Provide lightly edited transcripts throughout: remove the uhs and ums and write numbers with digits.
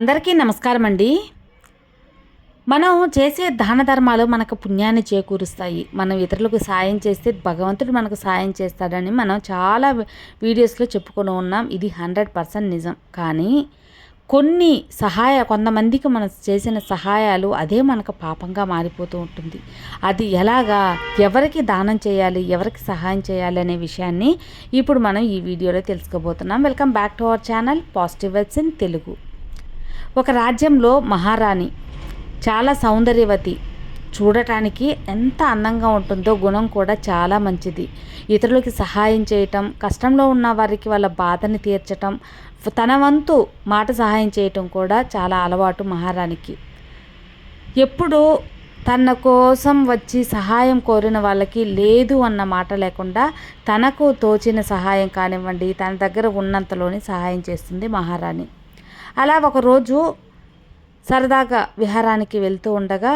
అందరికీ నమస్కారం అండి. మనం చేసే దాన ధర్మాలు మనకు పుణ్యాన్ని చేకూరుస్తాయి. మనం ఇతరులకు సాయం చేస్తే భగవంతుడు మనకు సాయం చేస్తాడని మనం చాలా వీడియోస్లో చెప్పుకొని ఉన్నాం. ఇది 100% నిజం. కానీ కొంతమందికి మనం చేసిన సహాయాలు అదే మనకు పాపంగా మారిపోతూ ఉంటుంది. అది ఎలాగా, ఎవరికి దానం చేయాలి, ఎవరికి సహాయం చేయాలి అనే విషయాన్ని ఇప్పుడు మనం ఈ వీడియోలో తెలుసుకోబోతున్నాం. Welcome back to our channel positive vibes in Telugu. ఒక రాజ్యంలో మహారాణి చాలా సౌందర్యవతి. చూడటానికి ఎంత అందంగా ఉంటుందో, గుణం కూడా చాలా మంచిది. ఇతరులకి సహాయం చేయటం, కష్టంలో ఉన్న వారికి వాళ్ళ బాధని తీర్చటం, తన వంతు మాట సహాయం చేయటం కూడా చాలా అలవాటు మహారాణికి. ఎప్పుడు తన కోసం వచ్చి సహాయం కోరిన వాళ్ళకి లేదు అన్న మాట లేకుండా తనకు తోచిన సహాయం కానివ్వండి, తన దగ్గర ఉన్నంతలోనే సహాయం చేస్తుంది మహారాణి. అలా ఒకరోజు సరదాగా విహారానికి వెళ్తూ ఉండగా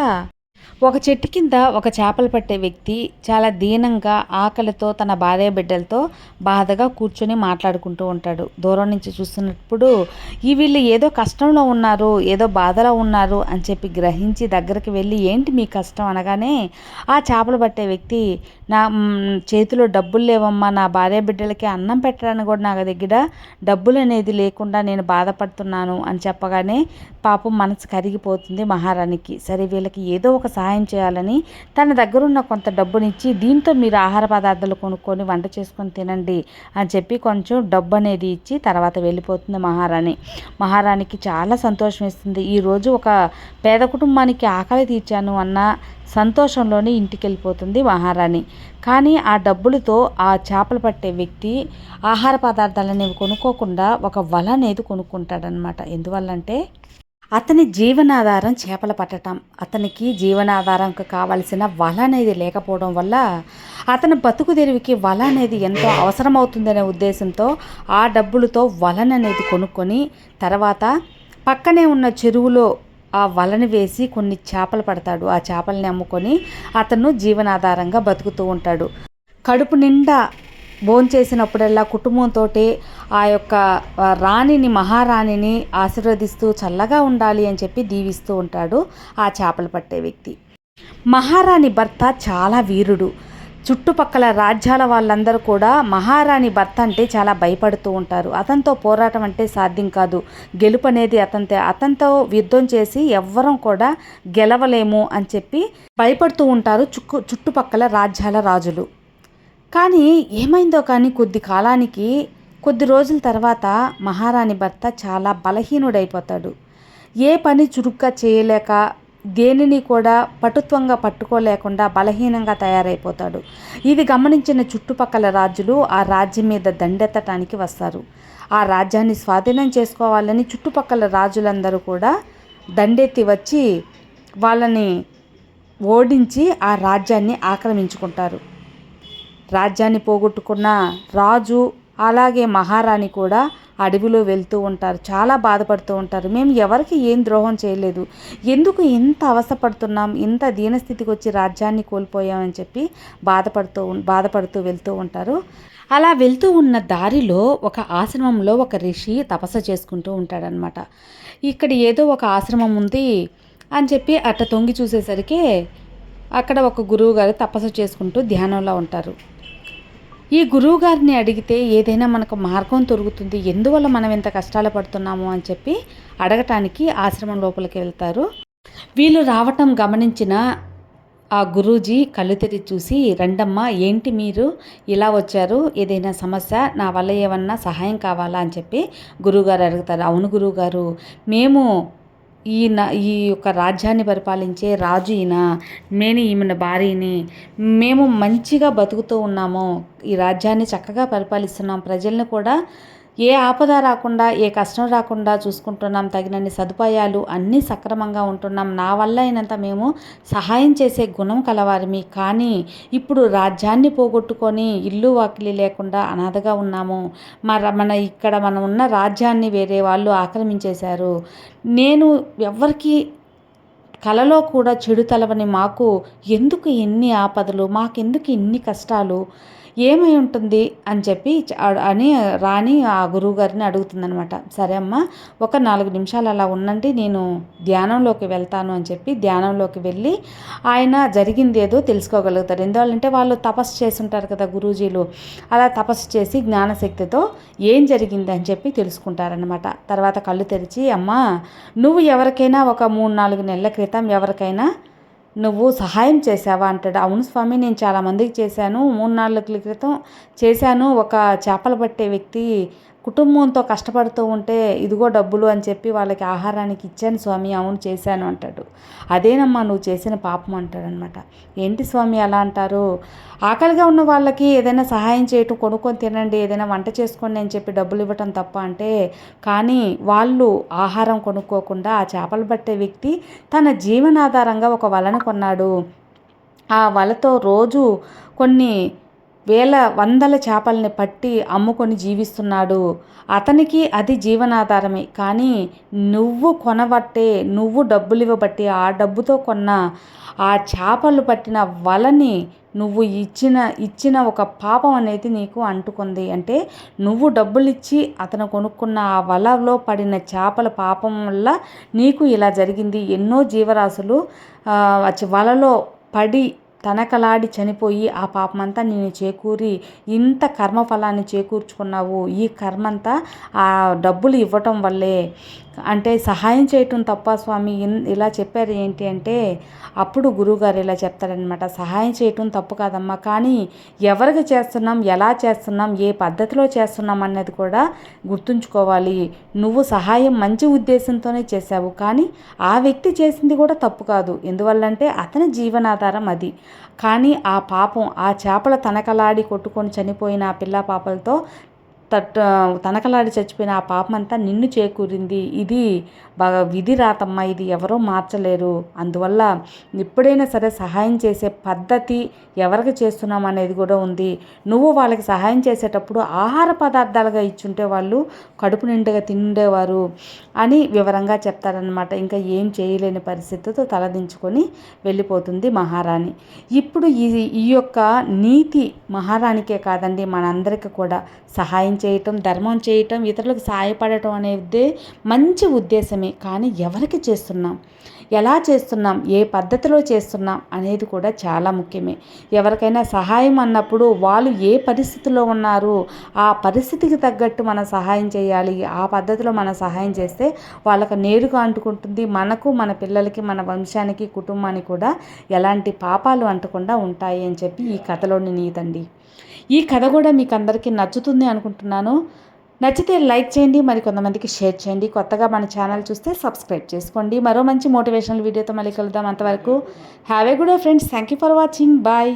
ఒక చెట్టు కింద ఒక చేపలు పట్టే వ్యక్తి చాలా దీనంగా ఆకలితో తన భార్య బిడ్డలతో బాధగా కూర్చొని మాట్లాడుకుంటూ ఉంటాడు. దూరం నుంచి చూస్తున్నప్పుడు వీళ్ళు ఏదో కష్టంలో ఉన్నారు, ఏదో బాధలో ఉన్నారు అని చెప్పి గ్రహించి దగ్గరికి వెళ్ళి ఏంటి మీ కష్టం అనగానే ఆ చేపలు పట్టే వ్యక్తి నా చేతిలో డబ్బులు లేవమ్మా, నా భార్య బిడ్డలకి అన్నం పెట్టడానికి కూడా నా దగ్గర డబ్బులు అనేది లేకుండా నేను బాధపడుతున్నాను అని చెప్పగానే పాపం మనసు కరిగిపోతుంది మహారాణికి. సరే వీళ్ళకి ఏదో ఒక సహాయం చేయాలని తన దగ్గరున్న కొంత డబ్బునిచ్చి దీంతో మీరు ఆహార పదార్థాలు కొనుక్కొని వంట చేసుకొని తినండి అని చెప్పి కొంచెం డబ్బు అనేది ఇచ్చి తర్వాత వెళ్ళిపోతుంది మహారాణికి చాలా సంతోషం ఇస్తుంది. ఈరోజు ఒక పేద కుటుంబానికి ఆకలి తీర్చాను అన్న సంతోషంలోనే ఇంటికి వెళ్ళిపోతుంది మహారాణి. కానీ ఆ డబ్బులతో ఆ చేపలు పట్టే వ్యక్తి ఆహార పదార్థాలు అనేవి కొనుక్కోకుండా ఒక వల అనేది కొనుక్కుంటాడనమాట. ఎందువల్లంటే అతని జీవనాధారం చేపలు పట్టడం. అతనికి జీవనాధారంకు కావలసిన వల అనేది లేకపోవడం వల్ల అతని బతుకు తెరువుకి వల అనేది ఎంతో అవసరమవుతుందనే ఉద్దేశంతో ఆ డబ్బులతో వలననేది కొనుక్కొని తర్వాత పక్కనే ఉన్న చెరువులో ఆ వలని వేసి కొన్ని చేపలు పడతాడు. ఆ చేపలని అమ్ముకొని అతను జీవనాధారంగా బతుకుతూ ఉంటాడు. కడుపు నిండా భోంచేసినప్పుడల్లా కుటుంబంతో ఆ యొక్క మహారాణిని ఆశీర్వదిస్తూ చల్లగా ఉండాలి అని చెప్పి దీవిస్తూ ఉంటాడు ఆ చేపలు పట్టే వ్యక్తి. మహారాణి భర్త చాలా వీరుడు. చుట్టుపక్కల రాజ్యాల వాళ్ళందరూ కూడా మహారాణి భర్త అంటే చాలా భయపడుతూ ఉంటారు. అతనితో పోరాటం అంటే సాధ్యం కాదు, గెలుపు అనేది అతనితో యుద్ధం చేసి ఎవ్వరం కూడా గెలవలేము అని చెప్పి భయపడుతూ ఉంటారు చుట్టుపక్కల రాజ్యాల రాజులు. కానీ ఏమైందో కానీ కొద్ది రోజుల తర్వాత మహారాణి భర్త చాలా బలహీనుడైపోతాడు. ఏ పని చురుగ్గా చేయలేక దేనిని కూడా పటుత్వంగా పట్టుకోలేకుండా బలహీనంగా తయారైపోతాడు. ఇది గమనించిన చుట్టుపక్కల రాజులు ఆ రాజ్యం మీద దండెత్తటానికి వస్తారు. ఆ రాజ్యాన్ని స్వాధీనం చేసుకోవాలని చుట్టుపక్కల రాజులందరూ కూడా దండెత్తి వచ్చి వాళ్ళని ఓడించి ఆ రాజ్యాన్ని ఆక్రమించుకుంటారు. రాజ్యాన్ని పోగొట్టుకున్న రాజు అలాగే మహారాణి కూడా అడవిలో వెళ్తూ ఉంటారు. చాలా బాధపడుతూ ఉంటారు. మేము ఎవరికి ఏం ద్రోహం చేయలేదు, ఎందుకు ఇంత అవస్థపడుతున్నాం, ఇంత దీనస్థితికి వచ్చి రాజ్యాన్ని కోల్పోయామని చెప్పి బాధపడుతూ వెళ్తూ ఉంటారు. అలా వెళ్తూ ఉన్న దారిలో ఒక ఆశ్రమంలో ఒక ఋషి తపస్సు చేసుకుంటూ ఉంటాడనమాట. ఇక్కడ ఏదో ఒక ఆశ్రమం ఉంది అని చెప్పి అట్ట తొంగి చూసేసరికి అక్కడ ఒక గురువు గారు తపస్సు చేసుకుంటూ ధ్యానంలో ఉంటారు. ఈ గురువు గారిని అడిగితే ఏదైనా మనకు మార్గం దొరుకుతుంది, ఎందువల్ల మనం ఎంత కష్టాలు పడుతున్నాము అని చెప్పి అడగటానికి ఆశ్రమం లోపలికి వెళ్తారు. వీళ్ళు రావటం గమనించిన ఆ గురూజీ కళ్ళు తెరిచి చూసి, రండమ్మా ఏంటి మీరు ఇలా వచ్చారు, ఏదైనా సమస్య, నా వల్ల ఏమన్నా సహాయం కావాలా అని చెప్పి గురువుగారు అడుగుతారు. అవును గురువుగారు, మేము ఈ యొక్క రాజ్యాన్ని పరిపాలించే రాజు నేను ఈమెన భార్యని, మేము మంచిగా బతుకుతూ ఉన్నాము, ఈ రాజ్యాన్ని చక్కగా పరిపాలిస్తున్నాం, ప్రజల్ని కూడా ఏ ఆపద రాకుండా ఏ కష్టం రాకుండా చూసుకుంటున్నాం, తగినన్ని సదుపాయాలు అన్నీ సక్రమంగా ఉంటున్నాం, నా వల్ల అయినంత మేము సహాయం చేసే గుణం కలవారిమి. కానీ ఇప్పుడు రాజ్యాన్ని పోగొట్టుకొని ఇల్లు వాకిలి లేకుండా అనాథగా ఉన్నాము. మనం ఉన్న రాజ్యాన్ని వేరే వాళ్ళు ఆక్రమించేశారు. నేను ఎవరికి కలలో కూడా చెడు తలవని మాకు ఎందుకు ఎన్ని ఆపదలు, మాకెందుకు ఇన్ని కష్టాలు, ఏమై ఉంటుంది అని చెప్పి అని రాణి ఆ గురువుగారిని అడుగుతుందనమాట. సరే అమ్మ, ఒక 4 నిమిషాలు అలా ఉండండి, నేను ధ్యానంలోకి వెళ్తాను అని చెప్పి ధ్యానంలోకి వెళ్ళి ఆయన జరిగింది ఏదో తెలుసుకోగలుగుతారు. ఎందువల్లంటే వాళ్ళు తపస్సు చేసి ఉంటారు కదా గురూజీలు, అలా తపస్సు చేసి జ్ఞానశక్తితో ఏం జరిగింది అని చెప్పి తెలుసుకుంటారనమాట. తర్వాత కళ్ళు తెరిచి, అమ్మా నువ్వు ఎవరికైనా ఒక 3-4 నెలల క్రితం ఎవరికైనా నువ్వు సహాయం చేసావా అంటాడు. అవును స్వామి, నేను చాలామందికి చేశాను, 3-4 క్రితం చేశాను. ఒక చేపలు పట్టే వ్యక్తి కుటుంబంతో కష్టపడుతూ ఉంటే ఇదిగో డబ్బులు అని చెప్పి వాళ్ళకి ఆహారానికి ఇచ్చాను స్వామి. అవును చేశాను అంటాడు. అదేనమ్మా నువ్వు చేసిన పాపం అంటాడనమాట. ఏంటి స్వామి అలా అంటారు? ఆకలిగా ఉన్న వాళ్ళకి ఏదైనా సహాయం చేయటం, కొనుక్కొని తినండి, ఏదైనా వంట చేసుకోండి అని చెప్పి డబ్బులు ఇవ్వటం తప్ప అంటే, కానీ వాళ్ళు ఆహారం కొనుక్కోకుండా ఆ చేపలు పట్టే వ్యక్తి తన జీవనాధారంగా ఒక వలను కొన్నాడు. ఆ వలతో రోజు కొన్ని వందల చేపల్ని పట్టి అమ్ముకొని జీవిస్తున్నాడు. అతనికి అది జీవనాధారమే. కానీ నువ్వు కొనబట్టే, నువ్వు డబ్బులు ఇవ్వబట్టి ఆ డబ్బుతో కొన్న ఆ చేపలు పట్టిన వలని నువ్వు ఇచ్చిన ఒక పాపం అనేది నీకు అంటుకుంది. అంటే నువ్వు డబ్బులు ఇచ్చి అతను కొనుక్కున్న ఆ వలలో పడిన చేపల పాపం వల్ల నీకు ఇలా జరిగింది. ఎన్నో జీవరాశులు వలలో పడి తనకలాడి చనిపోయి ఆ పాపమంతా నేను చేకూరి ఇంత కర్మఫలాన్ని చేకూర్చుకున్నావు. ఈ కర్మంతా ఆ డబ్బులు ఇవ్వటం వల్లే. అంటే సహాయం చేయటం తప్ప స్వామి ఇలా చెప్పారు ఏంటి అంటే, అప్పుడు గురువుగారు ఇలా చెప్తారనమాట. సహాయం చేయటం తప్పు కాదమ్మా, కానీ ఎవరికి చేస్తున్నాం, ఎలా చేస్తున్నాం, ఏ పద్ధతిలో చేస్తున్నాం అన్నది కూడా గుర్తుంచుకోవాలి. నువ్వు సహాయం మంచి ఉద్దేశంతోనే చేశావు, కానీ ఆ వ్యక్తి చేసింది కూడా తప్పు కాదు. ఎందువల్లంటే అతని జీవనాధారం అది. కానీ ఆ పాపం, ఆ చేపల తనకలాడి కొట్టుకొని చనిపోయిన ఆ పిల్ల పాపలతో తనకలాడి చచ్చిపోయిన ఆ పాపమంతా నిన్ను చేకూరింది. ఇది విధి రాతమ్మ, ఇది ఎవరో మార్చలేరు. అందువల్ల ఎప్పుడైనా సరే సహాయం చేసే పద్ధతి ఎవరికి చేస్తున్నాం అనేది కూడా ఉంది. నువ్వు వాళ్ళకి సహాయం చేసేటప్పుడు ఆహార పదార్థాలుగా ఇచ్చుంటే వాళ్ళు కడుపు నిండుగా తిండేవారు అని వివరంగా చెప్తారనమాట. ఇంకా ఏం చేయలేని పరిస్థితితో తలదించుకొని వెళ్ళిపోతుంది మహారాణి. ఇప్పుడు ఈ యొక్క నీతి మహారాణికే కాదండి, మనందరికీ కూడా సహాయం చేయటం, ధర్మం చేయటం, ఇతరులకు సహాయపడటం అనేది మంచి ఉద్దేశమే. కానీ ఎవరికి చేస్తున్నాం, ఎలా చేస్తున్నాం, ఏ పద్ధతిలో చేస్తున్నాం అనేది కూడా చాలా ముఖ్యమే. ఎవరికైనా సహాయం అన్నప్పుడు వాళ్ళు ఏ పరిస్థితిలో ఉన్నారు, ఆ పరిస్థితికి తగ్గట్టు మనం సహాయం చేయాలి. ఆ పద్ధతిలో మనం సహాయం చేస్తే వాళ్ళకి నేరుగా అంటుకుంటుంది. మనకు, మన పిల్లలకి, మన వంశానికి, కుటుంబానికి కూడా ఎలాంటి పాపాలు అంటకుండా ఉంటాయి అని చెప్పి ఈ కథలోని నీతండి. ఈ కథ కూడా మీకు అందరికీ నచ్చుతుంది అనుకుంటున్నాను. నచ్చితే లైక్ చేయండి, మరి కొంతమందికి షేర్ చేయండి. కొత్తగా మన ఛానల్ చూస్తే సబ్స్క్రైబ్ చేసుకోండి. మరో మంచి మోటివేషనల్ వీడియోతో మళ్ళీ కలుద్దాం. అంతవరకు have a good day friends. Thank you for watching. Bye.